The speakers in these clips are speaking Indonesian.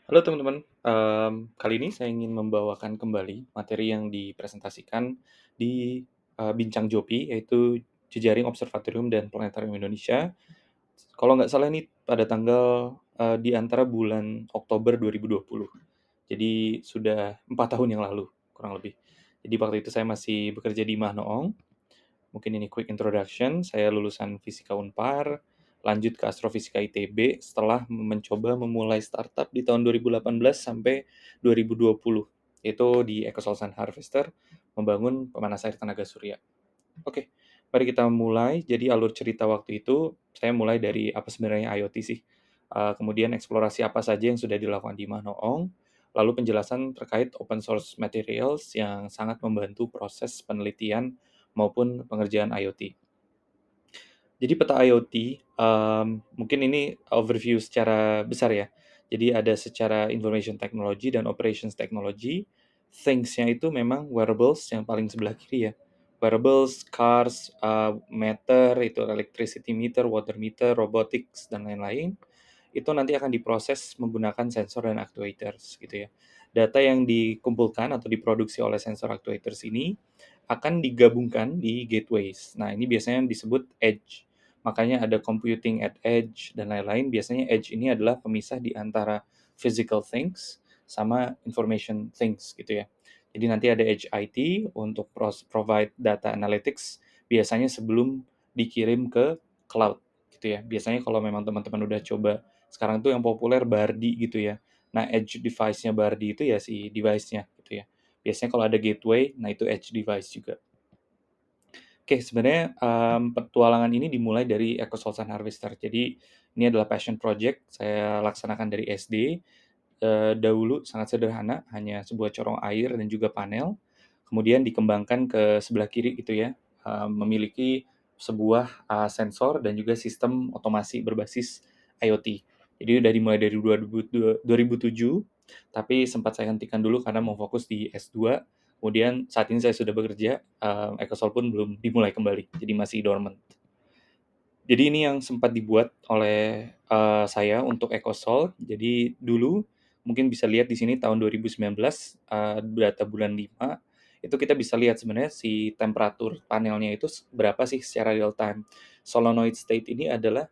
Halo teman-teman, kali ini saya ingin membawakan kembali materi yang dipresentasikan di, Bincang Jopi, yaitu Jejaring Observatorium dan Planetarium Indonesia. Kalau nggak salah ini pada tanggal, di antara bulan Oktober 2020. Jadi sudah 4 tahun yang lalu, kurang lebih. Jadi waktu itu saya masih bekerja di Mahnoong. Mungkin ini quick introduction, saya lulusan Fisika Unpar, lanjut ke Astrofisika ITB setelah mencoba memulai startup di tahun 2018 sampai 2020, yaitu di EcoSol Sun Harvester, membangun pemanas air tenaga surya. Oke, mari kita mulai. Jadi alur cerita waktu itu, saya mulai dari apa sebenarnya IoT sih. Kemudian eksplorasi apa saja yang sudah dilakukan di Manoong, lalu penjelasan terkait open source materials yang sangat membantu proses penelitian maupun pengerjaan IoT. Jadi peta IoT, mungkin ini overview secara besar ya. Jadi ada secara information technology dan operations technology. Things-nya itu memang wearables yang paling sebelah kiri ya. Wearables, cars, meter, itu electricity meter, water meter, robotics, dan lain-lain. Itu nanti akan diproses menggunakan sensor dan actuators gitu ya. Data yang dikumpulkan atau diproduksi oleh sensor actuators ini akan digabungkan di gateways. Nah, ini biasanya disebut edge. Makanya ada computing at edge dan lain-lain. Biasanya edge ini adalah pemisah di antara physical things sama information things gitu ya. Jadi nanti ada edge IT untuk provide data analytics biasanya sebelum dikirim ke cloud gitu ya. Biasanya kalau memang teman-teman udah coba sekarang tuh yang populer Bardi gitu ya. Nah, edge device-nya Bardi itu ya si device-nya gitu ya. Biasanya kalau ada gateway, nah itu edge device juga. Oke, sebenarnya, petualangan ini dimulai dari EcoSol Sun Harvester. Jadi ini adalah passion project saya laksanakan dari SD. Dahulu sangat sederhana, hanya sebuah corong air dan juga panel. Kemudian dikembangkan ke sebelah kiri gitu ya, memiliki sebuah, sensor dan juga sistem otomasi berbasis IoT. Jadi dari mulai dari 2007, tapi sempat saya hentikan dulu karena mau fokus di S2. Kemudian saat ini saya sudah bekerja, EcoSol pun belum dimulai kembali, jadi masih dormant. Jadi ini yang sempat dibuat oleh, saya untuk EcoSol. Jadi dulu mungkin bisa lihat di sini tahun 2019, data bulan 5, itu kita bisa lihat sebenarnya si temperatur panelnya itu berapa sih secara real time. Solenoid state ini adalah,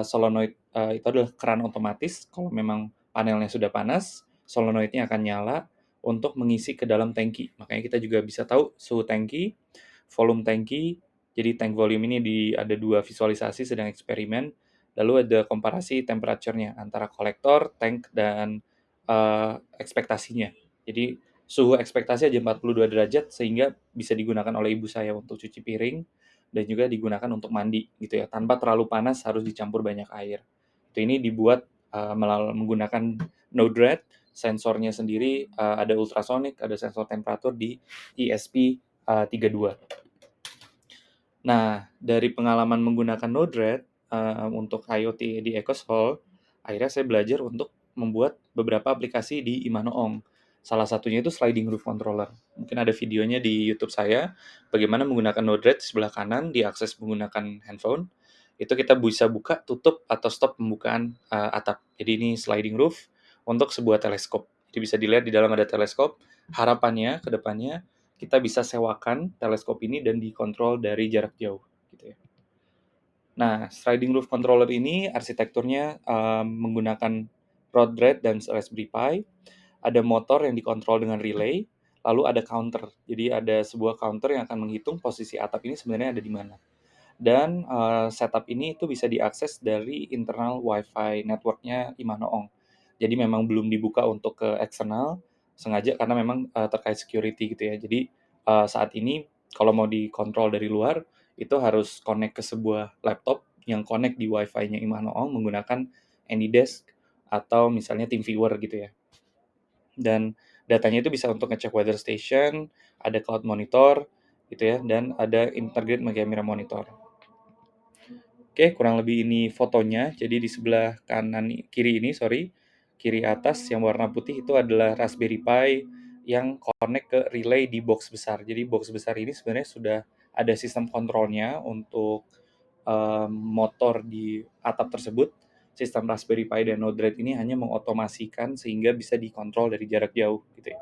solenoid, itu adalah keran otomatis kalau memang panelnya sudah panas, solenoidnya akan nyala untuk mengisi ke dalam tangki. Makanya kita juga bisa tahu suhu tangki, volume tangki, jadi tank volume ini ada dua visualisasi sedang eksperimen, lalu ada komparasi temperaturnya antara kolektor, tank, dan ekspektasinya. Jadi suhu ekspektasi aja 42 derajat sehingga bisa digunakan oleh ibu saya untuk cuci piring dan juga digunakan untuk mandi gitu ya, tanpa terlalu panas harus dicampur banyak air. Itu ini dibuat menggunakan Node-RED, sensornya sendiri ada ultrasonic, ada sensor temperatur di ESP 32. Nah, dari pengalaman menggunakan Node-RED, untuk IoT di EcoSol, akhirnya saya belajar untuk membuat beberapa aplikasi di Imanoong. Salah satunya itu sliding roof controller. Mungkin ada videonya di YouTube saya, bagaimana menggunakan Node-RED di sebelah kanan, diakses menggunakan handphone. Itu kita bisa buka, tutup, atau stop pembukaan atap. Jadi ini sliding roof untuk sebuah teleskop. Jadi bisa dilihat di dalam ada teleskop. Harapannya ke depannya kita bisa sewakan teleskop ini dan dikontrol dari jarak jauh gitu ya. Nah, sliding roof controller ini arsitekturnya menggunakan Rod Red dan Raspberry Pi. Ada motor yang dikontrol dengan relay, lalu ada counter. Jadi ada sebuah counter yang akan menghitung posisi atap ini sebenarnya ada di mana. Dan setup ini itu bisa diakses dari internal WiFi networknya Imanoong. Jadi memang belum dibuka untuk ke eksternal, sengaja karena memang terkait security gitu ya. Jadi saat ini kalau mau dikontrol dari luar, itu harus connect ke sebuah laptop yang connect di WiFi-nya Imanoong menggunakan AnyDesk atau misalnya TeamViewer gitu ya. Dan datanya itu bisa untuk ngecek weather station, ada cloud monitor gitu ya, dan ada integrate camera monitor. Oke, kurang lebih ini fotonya. Jadi di sebelah kiri ini, sorry, kiri atas yang warna putih itu adalah Raspberry Pi yang connect ke relay di box besar. Jadi box besar ini sebenarnya sudah ada sistem kontrolnya untuk motor di atap tersebut. sistem Raspberry Pi dan Node-RED ini hanya mengotomasikan sehingga bisa dikontrol dari jarak jauh gitu ya.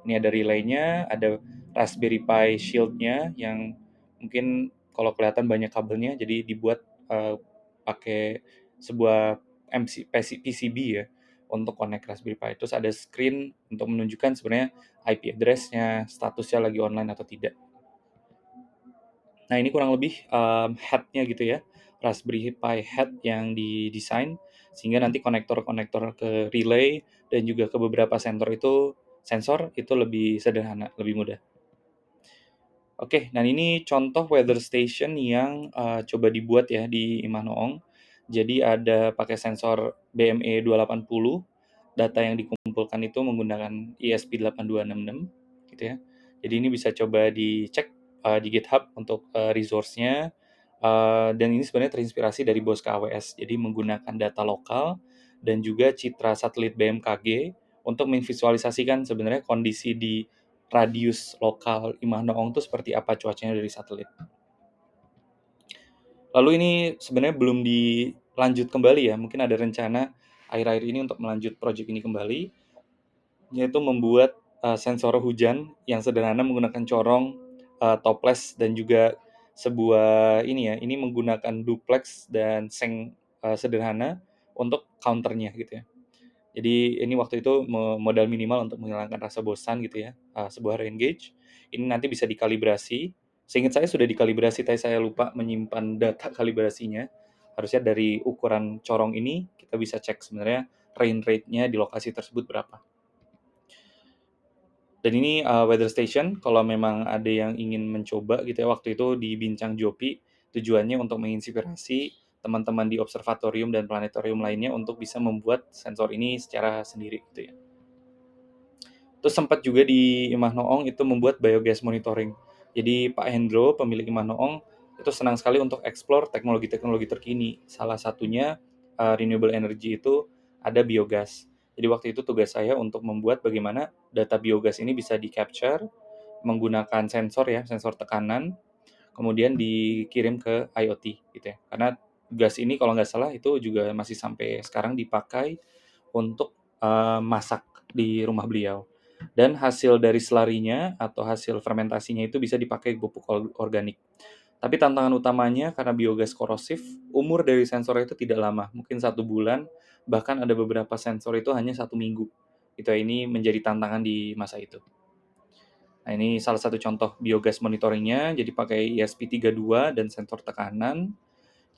Ini ada relay-nya, ada Raspberry Pi Shield-nya yang mungkin kalau kelihatan banyak kabelnya, jadi dibuat pakai sebuah PCB ya untuk connect Raspberry Pi. Terus ada screen untuk menunjukkan sebenarnya IP address-nya, statusnya lagi online atau tidak. Nah, ini kurang lebih head-nya gitu ya, Raspberry Pi head yang didesain sehingga nanti konektor-konektor ke relay dan juga ke beberapa sensor itu lebih sederhana, lebih mudah. Oke, nah ini contoh weather station yang coba dibuat ya di Imah Noong. Jadi ada pakai sensor BME 280, data yang dikumpulkan itu menggunakan ESP8266 gitu ya. Jadi ini bisa coba dicek di GitHub untuk resource-nya. Dan ini sebenarnya terinspirasi dari Bosca AWS. Jadi menggunakan data lokal dan juga citra satelit BMKG untuk memvisualisasikan sebenarnya kondisi di radius lokal Imah Noong itu seperti apa cuacanya dari satelit. Lalu ini sebenarnya belum dilanjut kembali ya, mungkin ada rencana akhir-akhir ini untuk melanjut proyek ini kembali, yaitu membuat sensor hujan yang sederhana menggunakan corong, toples dan juga sebuah ini menggunakan duplex dan seng sederhana untuk counternya gitu ya. Jadi ini waktu itu modal minimal untuk menghilangkan rasa bosan gitu ya, sebuah rain gauge. Ini nanti bisa dikalibrasi. Seingat saya sudah dikalibrasi, tapi saya lupa menyimpan data kalibrasinya. Harusnya dari ukuran corong ini kita bisa cek sebenarnya rain rate-nya di lokasi tersebut berapa. Dan ini weather station, kalau memang ada yang ingin mencoba gitu ya, waktu itu di Bincang Jopi, tujuannya untuk menginspirasi teman-teman di observatorium dan planetarium lainnya untuk bisa membuat sensor ini secara sendiri gitu ya. Terus sempat juga di Imah Noong itu membuat biogas monitoring. Jadi Pak Hendro, pemilik Imah Noong, itu senang sekali untuk explore teknologi-teknologi terkini. Salah satunya renewable energy itu ada biogas. Jadi waktu itu tugas saya untuk membuat bagaimana data biogas ini bisa di-capture menggunakan sensor ya, sensor tekanan, kemudian dikirim ke IoT gitu ya. Karena gas ini kalau nggak salah itu juga masih sampai sekarang dipakai untuk masak di rumah beliau. Dan hasil dari selarinya atau hasil fermentasinya itu bisa dipakai pupuk organik. Tapi tantangan utamanya karena biogas korosif, umur dari sensor itu tidak lama, mungkin 1 bulan, bahkan ada beberapa sensor itu hanya 1 minggu. Itu ini menjadi tantangan di masa itu. Nah, ini salah satu contoh biogas monitoringnya, jadi pakai ESP32 dan sensor tekanan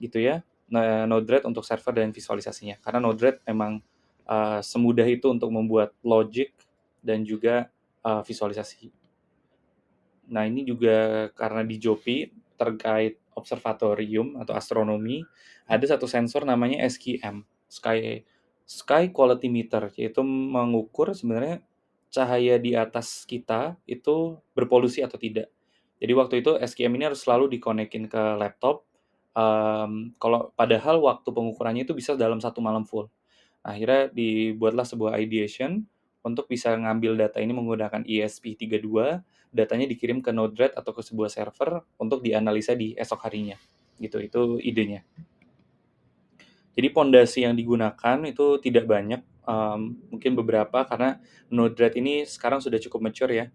gitu ya. Nah, Node-RED untuk server dan visualisasinya. Karena Node-RED memang semudah itu untuk membuat logic dan juga visualisasi. Nah, ini juga karena di Jopi terkait observatorium atau astronomi, ada satu sensor namanya SQM, Sky Quality Meter, yaitu mengukur sebenarnya cahaya di atas kita itu berpolusi atau tidak. Jadi waktu itu SQM ini harus selalu dikonekin ke laptop, kalau padahal waktu pengukurannya itu bisa dalam 1 malam full. Akhirnya dibuatlah sebuah ideation untuk bisa ngambil data ini menggunakan ESP32, datanya dikirim ke Node-RED atau ke sebuah server untuk dianalisa di esok harinya. Gitu, itu idenya. Jadi pondasi yang digunakan itu tidak banyak, mungkin beberapa karena Node-RED ini sekarang sudah cukup mature ya.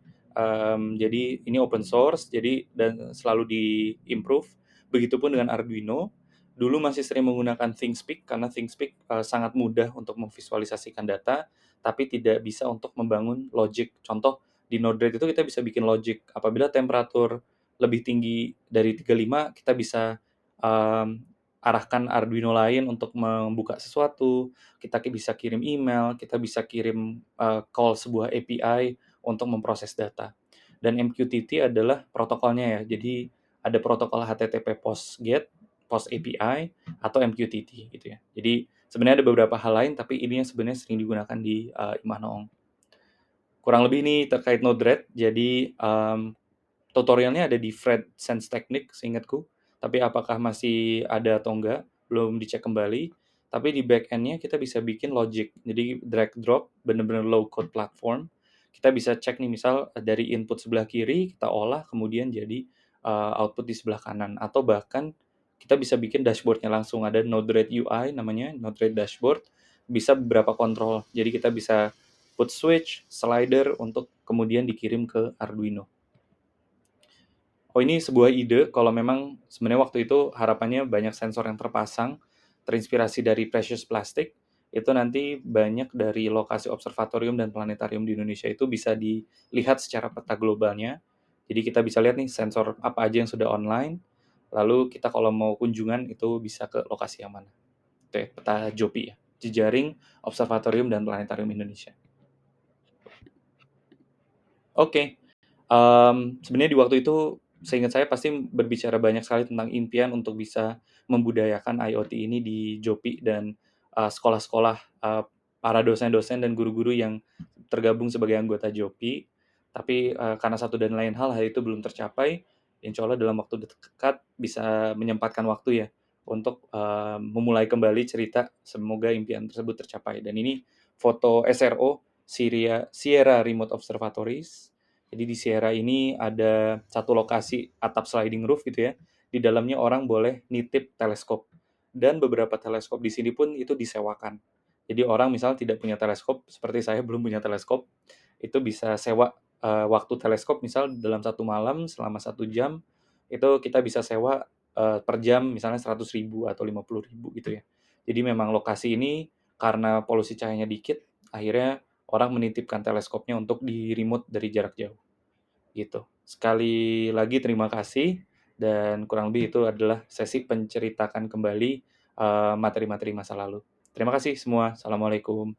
Jadi ini open source, jadi dan selalu di-improve. Begitupun dengan Arduino. Dulu masih sering menggunakan ThingSpeak karena ThingSpeak sangat mudah untuk memvisualisasikan data, tapi tidak bisa untuk membangun logic. Contoh di Node-RED itu kita bisa bikin logic. Apabila temperatur lebih tinggi dari 35, kita bisa arahkan Arduino lain untuk membuka sesuatu, kita bisa kirim email, kita bisa kirim call sebuah API untuk memproses data. Dan MQTT adalah protokolnya ya, jadi ada protokol HTTP POST GET, POST API, atau MQTT gitu ya. Jadi sebenarnya ada beberapa hal lain, tapi ini yang sebenarnya sering digunakan di Imah Noong. Kurang lebih ini terkait Node-RED, jadi tutorialnya ada di Fred Sense Technique seingatku, tapi apakah masih ada atau enggak, belum dicek kembali. Tapi di back end-nya kita bisa bikin logic, jadi drag drop, bener-bener low code platform. Kita bisa cek nih misal dari input sebelah kiri, kita olah kemudian jadi output di sebelah kanan. Atau bahkan kita bisa bikin dashboard-nya langsung, ada Node-RED UI namanya, Node-RED dashboard, bisa beberapa kontrol. Jadi kita bisa put switch, slider untuk kemudian dikirim ke Arduino. Oh, ini sebuah ide kalau memang sebenarnya waktu itu harapannya banyak sensor yang terpasang, terinspirasi dari Precious Plastic, itu nanti banyak dari lokasi observatorium dan planetarium di Indonesia itu bisa dilihat secara peta globalnya. Jadi kita bisa lihat nih sensor apa aja yang sudah online, lalu kita kalau mau kunjungan itu bisa ke lokasi yang mana. Itu ya, peta JOPI ya, Jejaring Observatorium dan Planetarium Indonesia. Oke. Sebenarnya di waktu itu, seingat saya pasti berbicara banyak sekali tentang impian untuk bisa membudayakan IoT ini di JOPI dan, sekolah-sekolah, para dosen-dosen dan guru-guru yang tergabung sebagai anggota JOPI. Tapi, karena satu dan lain hal itu belum tercapai, insya Allah dalam waktu dekat bisa menyempatkan waktu ya, untuk, memulai kembali cerita, semoga impian tersebut tercapai. Dan ini foto SRO, Sierra Remote Observatories. Jadi di Sierra ini ada satu lokasi atap sliding roof gitu ya, di dalamnya orang boleh nitip teleskop. Dan beberapa teleskop di sini pun itu disewakan. Jadi orang misal tidak punya teleskop, seperti saya belum punya teleskop, itu bisa sewa waktu teleskop misal dalam satu malam selama 1 jam, itu kita bisa sewa per jam misalnya 100.000 atau 50.000 gitu ya. Jadi memang lokasi ini karena polusi cahayanya dikit, akhirnya orang menitipkan teleskopnya untuk di remote dari jarak jauh, gitu. Sekali lagi terima kasih, dan kurang lebih itu adalah sesi penceritakan kembali, materi-materi masa lalu. Terima kasih semua. Assalamualaikum.